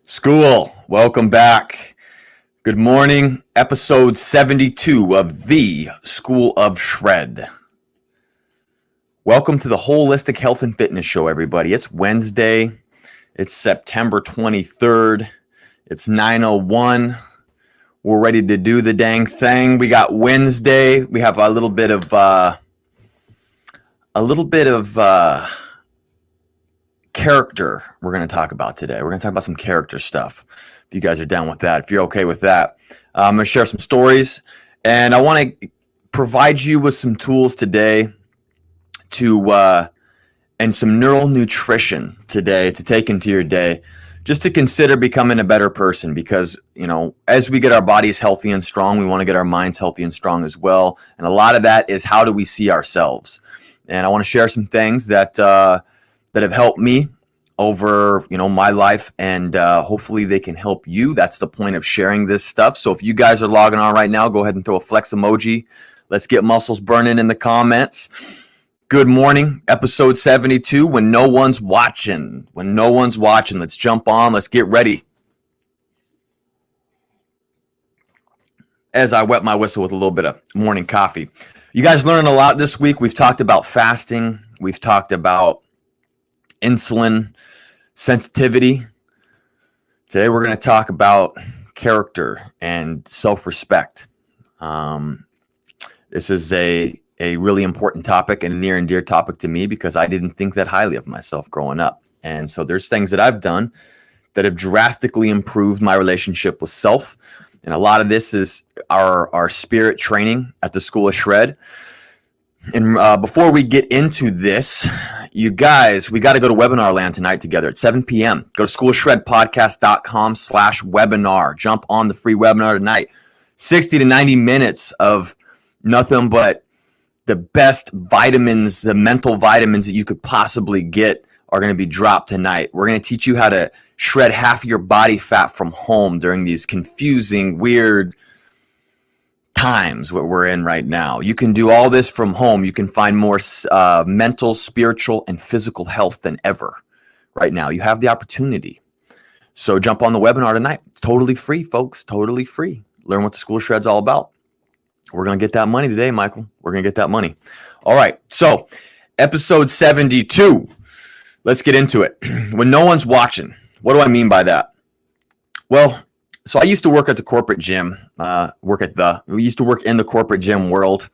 School, welcome back. Good morning, episode 72 of the School of Shred. Welcome to the Holistic Health and Fitness Show, everybody. It's Wednesday. It's September 23rd. It's 9:01. We're ready to do the dang thing. We got Wednesday. We have a little bit of character we're going to talk about today. We're going to talk about some character stuff. If you guys are down with that, if you're okay with that, I'm going to share some stories, and I want to provide you with some tools today and some neural nutrition today to take into your day, just to consider becoming a better person. Because, as we get our bodies healthy and strong, we want to get our minds healthy and strong as well. And a lot of that is, how do we see ourselves? And I want to share some things that have helped me over, my life, and hopefully they can help you. That's the point of sharing this stuff. So if you guys are logging on right now, go ahead and throw a flex emoji. Let's get muscles burning in the comments. Good morning, episode 72, when no one's watching. When no one's watching, let's jump on. Let's get ready. As I wet my whistle with a little bit of morning coffee. You guys learned a lot this week. We've talked about fasting. We've talked about insulin sensitivity. Today we're going to talk about character and self-respect. This is a really important topic and a near and dear topic to me, because I didn't think that highly of myself growing up. And so there's things that I've done that have drastically improved my relationship with self. And a lot of this is our spirit training at the School of Shred. And before we get into this, you guys, we got to go to webinar land tonight together at 7 p.m. Go to schoolshredpodcast.com/webinar. Jump on the free webinar tonight. 60 to 90 minutes of nothing but the best vitamins, the mental vitamins that you could possibly get are going to be dropped tonight. We're going to teach you how to shred half of your body fat from home during these confusing, weird times what we're in right now. You can do all this from home. You can find more mental, spiritual, and physical health than ever right now. You have the opportunity. So jump on the webinar tonight. It's totally free, folks. Totally free. Learn what the School of Shred's all about. We're going to get that money today, Michael. We're going to get that money. All right. So episode 72. Let's get into it. When no one's watching. What do I mean by that? Well, so I used to work at the corporate gym, we used to work in the corporate gym world,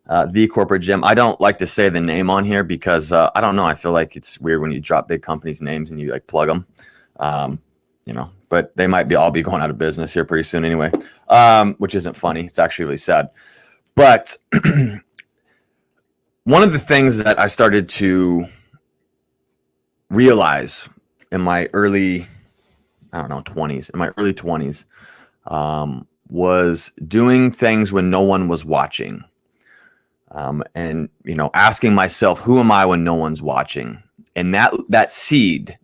the corporate gym. I don't like to say the name on here because I don't know. I feel like it's weird when you drop big companies' names and you plug them, but they might all be going out of business here pretty soon anyway, which isn't funny. It's actually really sad. But one of the things that I started to realize in my early 20s, was doing things when no one was watching. And asking myself, who am I when no one's watching? And that seed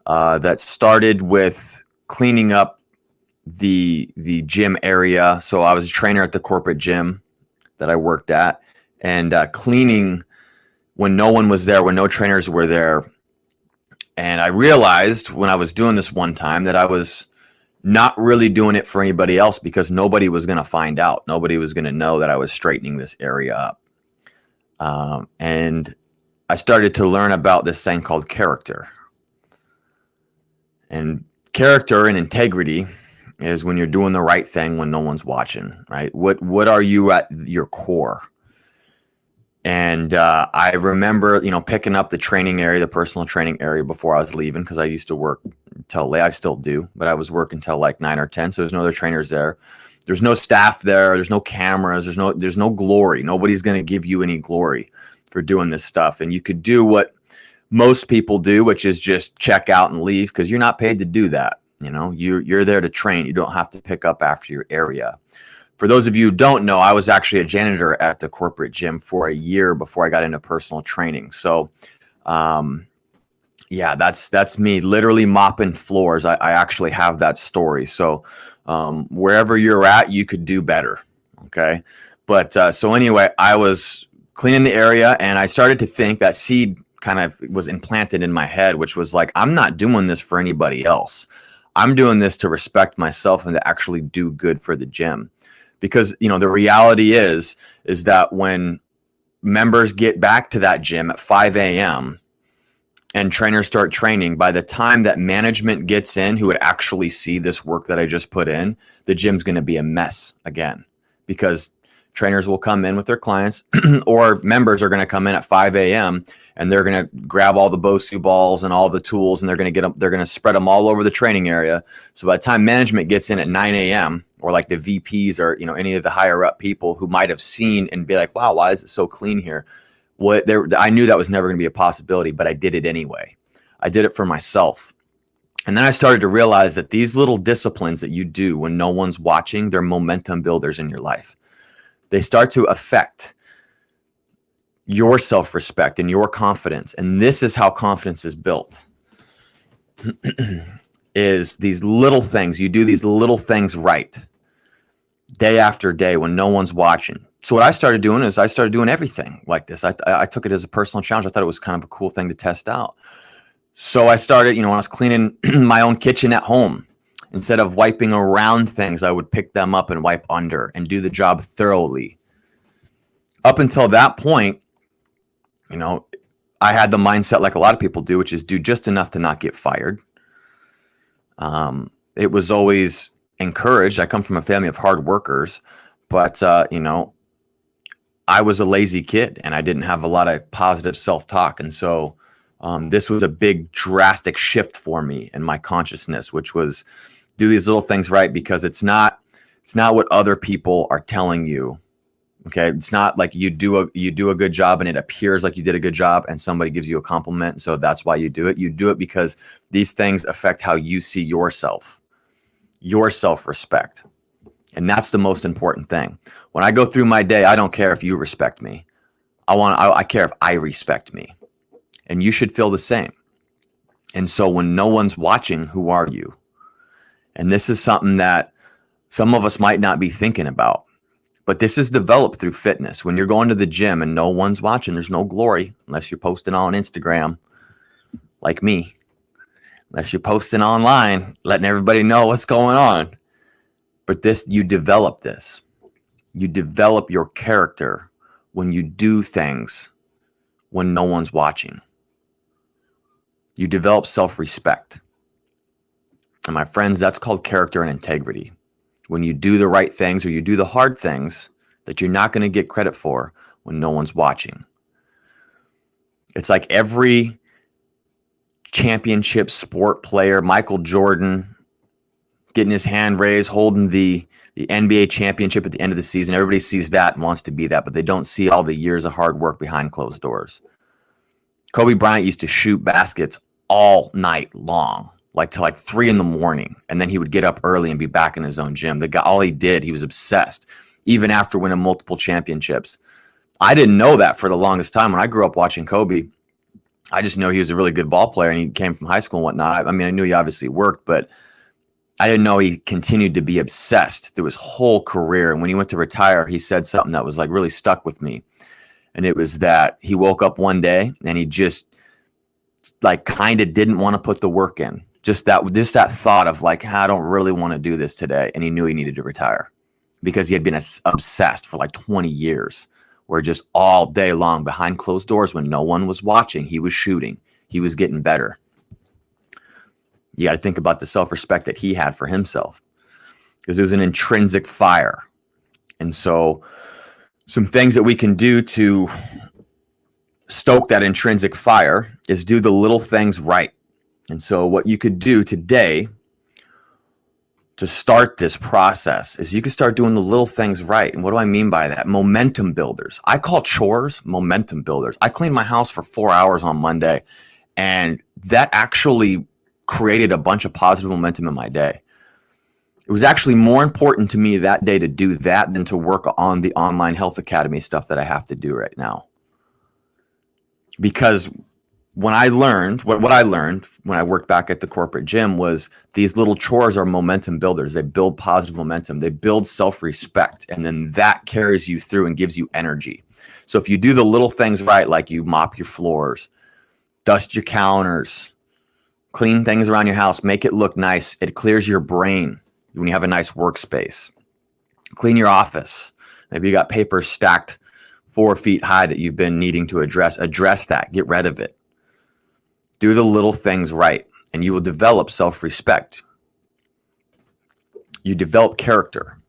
that started with cleaning up the gym area. So I was a trainer at the corporate gym that I worked at, and cleaning when no one was there, when no trainers were there. And I realized when I was doing this one time that I was not really doing it for anybody else, because nobody was going to find out. Nobody was going to know that I was straightening this area up. And I started to learn about this thing called character. And character and integrity is when you're doing the right thing when no one's watching, right? What are you at your core? And I remember, picking up the training area, the personal training area before I was leaving, because I used to work until late. I still do, but I was working until 9 or 10. So there's no other trainers there. There's no staff there. There's no cameras. There's no glory. Nobody's going to give you any glory for doing this stuff. And you could do what most people do, which is just check out and leave, because you're not paid to do that. You're there to train. You don't have to pick up after your area. For those of you who don't know, I was actually a janitor at the corporate gym for a year before I got into personal training. So, that's me literally mopping floors. I actually have that story. So, wherever you're at, you could do better. Okay. But so anyway, I was cleaning the area, and I started to think that seed kind of was implanted in my head, which was like, I'm not doing this for anybody else. I'm doing this to respect myself and to actually do good for the gym. Because, the reality is that when members get back to that gym at 5 a.m. and trainers start training, by the time that management gets in who would actually see this work that I just put in, the gym's going to be a mess again, because trainers will come in with their clients or members are going to come in at 5 a.m. and they're going to grab all the BOSU balls and all the tools, and they're going to spread them all over the training area. So by the time management gets in at 9 a.m. or like the VPs or, any of the higher up people who might have seen and be like, wow, why is it so clean here? I knew that was never going to be a possibility, but I did it anyway. I did it for myself. And then I started to realize that these little disciplines that you do when no one's watching, they're momentum builders in your life. They start to affect your self-respect and your confidence. And this is how confidence is built. Is these little things. You do these little things right day after day when no one's watching. So what I started doing is I started doing everything like this. I took it as a personal challenge. I thought it was kind of a cool thing to test out. So I started, when I was cleaning my own kitchen at home, instead of wiping around things, I would pick them up and wipe under and do the job thoroughly. Up until that point, I had the mindset like a lot of people do, which is do just enough to not get fired. It was always encouraged. I come from a family of hard workers, but, I was a lazy kid and I didn't have a lot of positive self-talk. And so this was a big drastic shift for me in my consciousness, which was do these little things right, because it's not what other people are telling you. Okay. It's not like you do a good job and it appears like you did a good job and somebody gives you a compliment. So that's why you do it. You do it because these things affect how you see yourself, your self-respect. And that's the most important thing. When I go through my day, I don't care if you respect me. I care if I respect me. And you should feel the same. And so when no one's watching, who are you? And this is something that some of us might not be thinking about. But this is developed through fitness. When you're going to the gym and no one's watching, there's no glory unless you're posting on Instagram like me. Unless you're posting online, letting everybody know what's going on. But you develop this. You develop your character when you do things when no one's watching. You develop self-respect. And my friends, that's called character and integrity. When you do the right things or you do the hard things that you're not going to get credit for when no one's watching. It's like every championship sport player, Michael Jordan, getting his hand raised, holding the NBA championship at the end of the season. Everybody sees that and wants to be that, but they don't see all the years of hard work behind closed doors. Kobe Bryant used to shoot baskets all night long, till 3 a.m. And then he would get up early and be back in his own gym. The guy, all he did, he was obsessed, even after winning multiple championships. I didn't know that for the longest time. When I grew up watching Kobe, I just know he was a really good ball player and he came from high school and whatnot. I mean, I knew he obviously worked, but I didn't know he continued to be obsessed through his whole career. And when he went to retire, he said something that was really stuck with me. And it was that he woke up one day and he just kind of didn't want to put the work in. Just that thought of I don't really want to do this today. And he knew he needed to retire because he had been obsessed for 20 years, where just all day long behind closed doors when no one was watching, he was shooting, he was getting better. You got to think about the self-respect that he had for himself, because it was an intrinsic fire. And so some things that we can do to stoke that intrinsic fire is do the little things right. And so what you could do today to start this process is you can start doing the little things right. And what do I mean by that? Momentum builders. I call chores momentum builders. I cleaned my house for 4 hours on Monday, and that actually created a bunch of positive momentum in my day. It was actually more important to me that day to do that than to work on the online health academy stuff that I have to do right now. Because when I learned, what I learned when I worked back at the corporate gym was these little chores are momentum builders. They build positive momentum. They build self-respect. And then that carries you through and gives you energy. So if you do the little things right, like you mop your floors, dust your counters, Clean things around your house. Make it look nice. It clears your brain when you have a nice workspace. Clean your office. Maybe you got papers stacked 4 feet high that you've been needing to address. Address that. Get rid of it. Do the little things right, and you will develop self-respect. You develop character.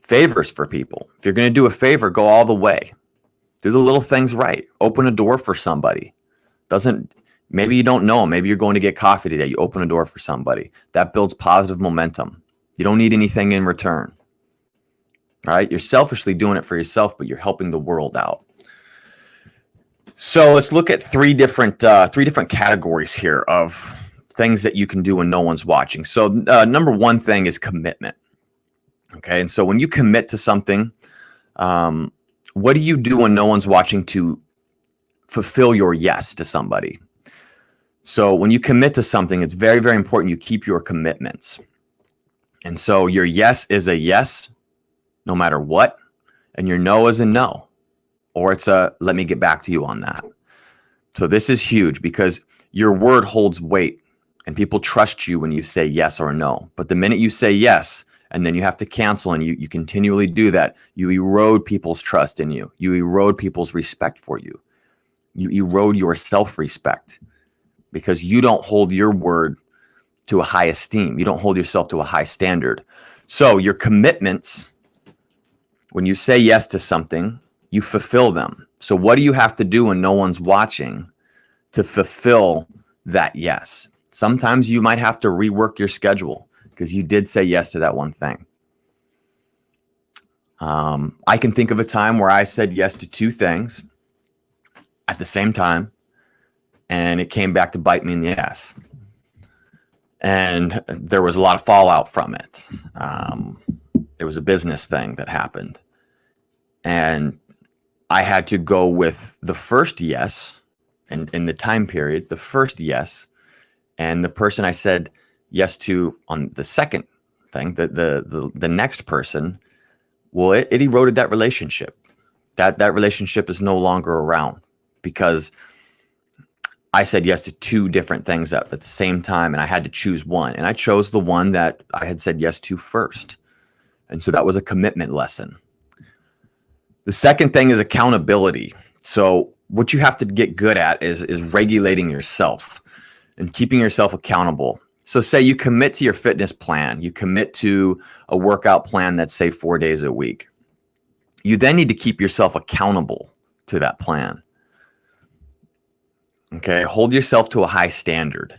Favors for people. If you're going to do a favor, go all the way. Do the little things right. Open a door for somebody. Maybe you don't know them. Maybe you're going to get coffee today. You open a door for somebody. That builds positive momentum. You don't need anything in return. All right? You're selfishly doing it for yourself, but you're helping the world out. So let's look at three different categories here of things that you can do when no one's watching. So number one thing is commitment. Okay, and so when you commit to something, what do you do when no one's watching to fulfill your yes to somebody? So when you commit to something, it's very, very important you keep your commitments. And so your yes is a yes, no matter what, and your no is a no, or it's a let me get back to you on that. So this is huge because your word holds weight, and people trust you when you say yes or no. But the minute you say yes, and then you have to cancel, and you continually do that, you erode people's trust in you. You erode people's respect for you. You erode your self-respect because you don't hold your word to a high esteem. You don't hold yourself to a high standard. So your commitments, when you say yes to something, you fulfill them. So what do you have to do when no one's watching to fulfill that yes? Sometimes you might have to rework your schedule because you did say yes to that one thing. I can think of a time where I said yes to 2 things at the same time, and it came back to bite me in the ass. And there was a lot of fallout from it. There was a business thing that happened. And I had to go with the first yes, and in the time period, the first yes, and the person I said yes to on the second thing, the next person, well, it eroded that relationship. That relationship is no longer around because I said yes to 2 different things at the same time, and I had to choose one. And I chose the one that I had said yes to first. And so that was a commitment lesson. The second thing is accountability. So what you have to get good at is regulating yourself and keeping yourself accountable. So say you commit to your fitness plan, you commit to a workout plan that's say 4 days a week. You then need to keep yourself accountable to that plan. Okay, hold yourself to a high standard.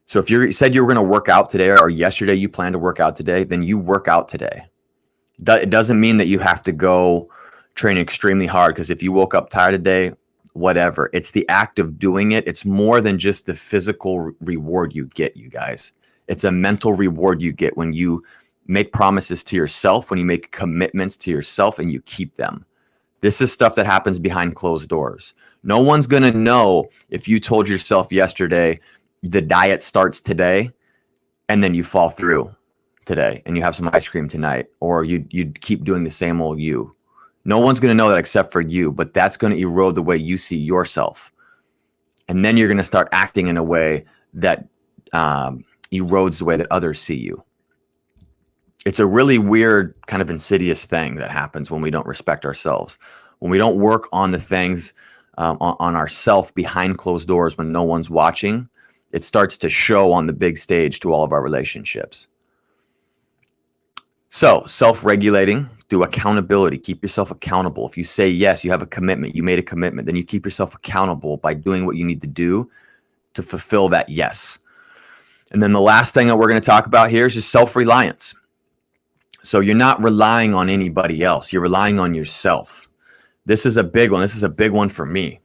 So if you said you were going to work out today, or yesterday you plan to work out today, then you work out today. It doesn't mean that you have to go train extremely hard, because if you woke up tired today, whatever. It's the act of doing it. It's more than just the physical reward you get, you guys. It's a mental reward you get when you make promises to yourself, when you make commitments to yourself and you keep them. This is stuff that happens behind closed doors. No one's going to know if you told yourself yesterday, the diet starts today, and then you fall through today and you have some ice cream tonight, or you keep doing the same old you. No one's going to know that except for you, but that's going to erode the way you see yourself. And then you're going to start acting in a way that erodes the way that others see you. It's a really weird, kind of insidious thing that happens when we don't respect ourselves. When we don't work on the things on ourself behind closed doors when no one's watching, it starts to show on the big stage to all of our relationships. So self-regulating through accountability. Keep yourself accountable. If you say yes, you have a commitment, you made a commitment, then you keep yourself accountable by doing what you need to do to fulfill that yes. And then the last thing that we're going to talk about here is just self-reliance. So you're not relying on anybody else. You're relying on yourself. This is a big one. This is a big one for me.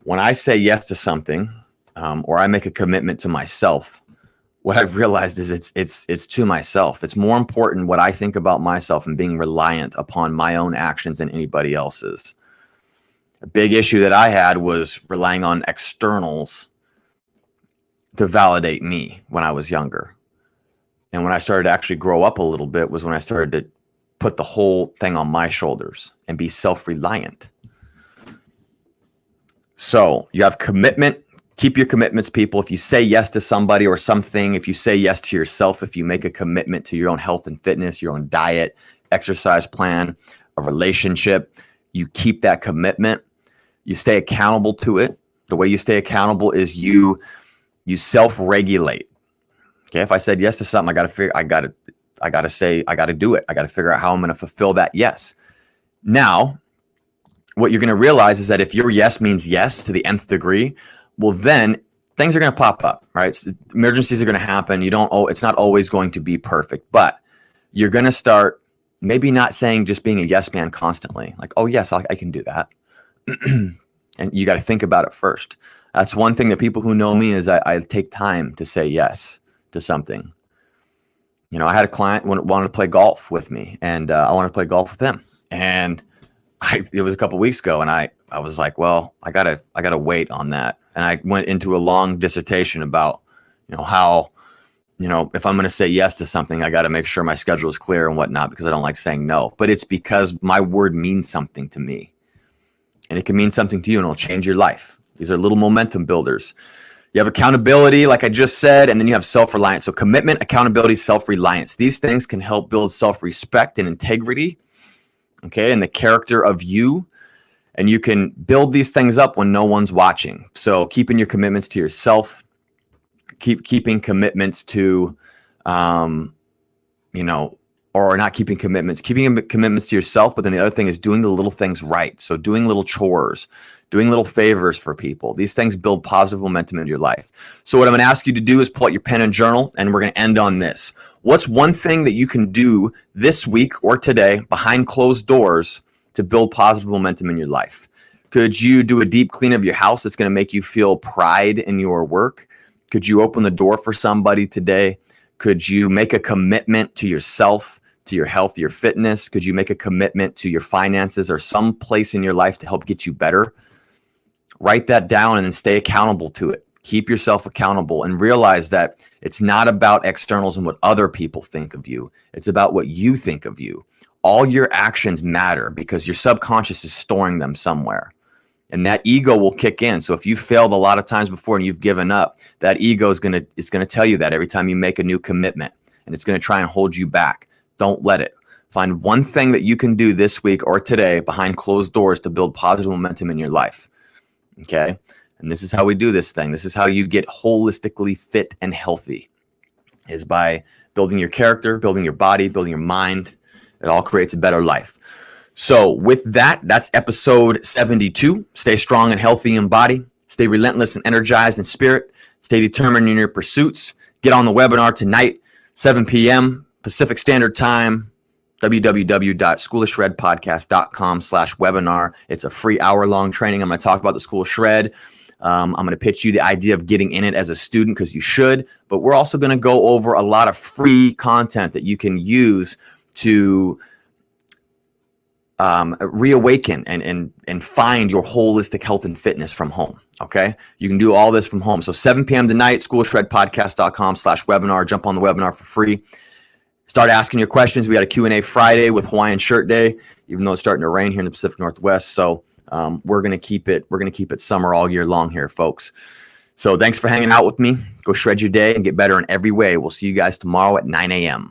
When I say yes to something, or I make a commitment to myself, what I've realized is it's to myself. It's more important what I think about myself and being reliant upon my own actions than anybody else's. A big issue that I had was relying on externals to validate me when I was younger. And when I started to actually grow up a little bit was when I started to put the whole thing on my shoulders and be self-reliant. So you have commitment Keep your commitments, people. If you say yes to somebody or something, if you say yes to yourself, if you make a commitment to your own health and fitness, your own diet, exercise plan, a relationship, you keep that commitment. You stay accountable to it. The way you stay accountable is you self-regulate. Okay, if I said yes to something, I got to do it. I got to figure out how I'm going to fulfill that yes. Now, what you're going to realize is that if your yes means yes to the nth degree, well, then things are going to pop up, right? Emergencies are going to happen. It's not always going to be perfect, but you're going to start maybe not saying just being a yes man constantly, like, oh yes, I can do that. And you got to think about it first. That's one thing that people who know me is I take time to say yes to something. I had a client wanted to play golf with me, and I wanted to play golf with him. And it was a couple of weeks ago, and I was like, well, I gotta wait on that. And I went into a long dissertation about, how, if I'm going to say yes to something, I got to make sure my schedule is clear and whatnot, because I don't like saying no. But it's because my word means something to me, and it can mean something to you, and it'll change your life. These are little momentum builders. You have accountability, like I just said, and then you have self-reliance. So commitment, accountability, self-reliance. These things can help build self-respect and integrity, okay, and the character of you. And you can build these things up when no one's watching. So keeping your commitments to yourself, keeping commitments to, or not keeping commitments to yourself. But then the other thing is doing the little things right. So doing little chores, doing little favors for people. These things build positive momentum in your life. So what I'm going to ask you to do is pull out your pen and journal, and we're going to end on this. What's one thing that you can do this week or today behind closed doors to build positive momentum in your life? Could you do a deep clean of your house that's going to make you feel pride in your work? Could you open the door for somebody today? Could you make a commitment to yourself, to your health, your fitness? Could you make a commitment to your finances or some place in your life to help get you better? Write that down and then stay accountable to it. Keep yourself accountable and realize that it's not about externals and what other people think of you. It's about what you think of you. All your actions matter because your subconscious is storing them somewhere. And that ego will kick in. So if you failed a lot of times before and you've given up, that ego is gonna tell you that every time you make a new commitment, and it's gonna try and hold you back. Don't let it. Find one thing that you can do this week or today behind closed doors to build positive momentum in your life. Okay? And this is how we do this thing. This is how you get holistically fit and healthy, is by building your character, building your body, building your mind. It all creates a better life. So with that, that's episode 72. Stay strong and healthy in body. Stay relentless and energized in spirit. Stay determined in your pursuits. Get on the webinar tonight, 7 p.m. Pacific Standard Time, www.schoolofshredpodcast.com/webinar. It's a free hour-long training. I'm going to talk about the School of Shred. I'm going to pitch you the idea of getting in it as a student, because you should. But we're also going to go over a lot of free content that you can use to reawaken and find your holistic health and fitness from home. Okay, you can do all this from home. So 7 p.m. tonight, schoolofshredpodcast.com/webinar. Jump on the webinar for free. Start asking your questions. We got a Q&A Friday with Hawaiian Shirt Day, even though it's starting to rain here in the Pacific Northwest. So we're gonna keep it summer all year long here, folks. So thanks for hanging out with me. Go shred your day and get better in every way. We'll see you guys tomorrow at 9 a.m.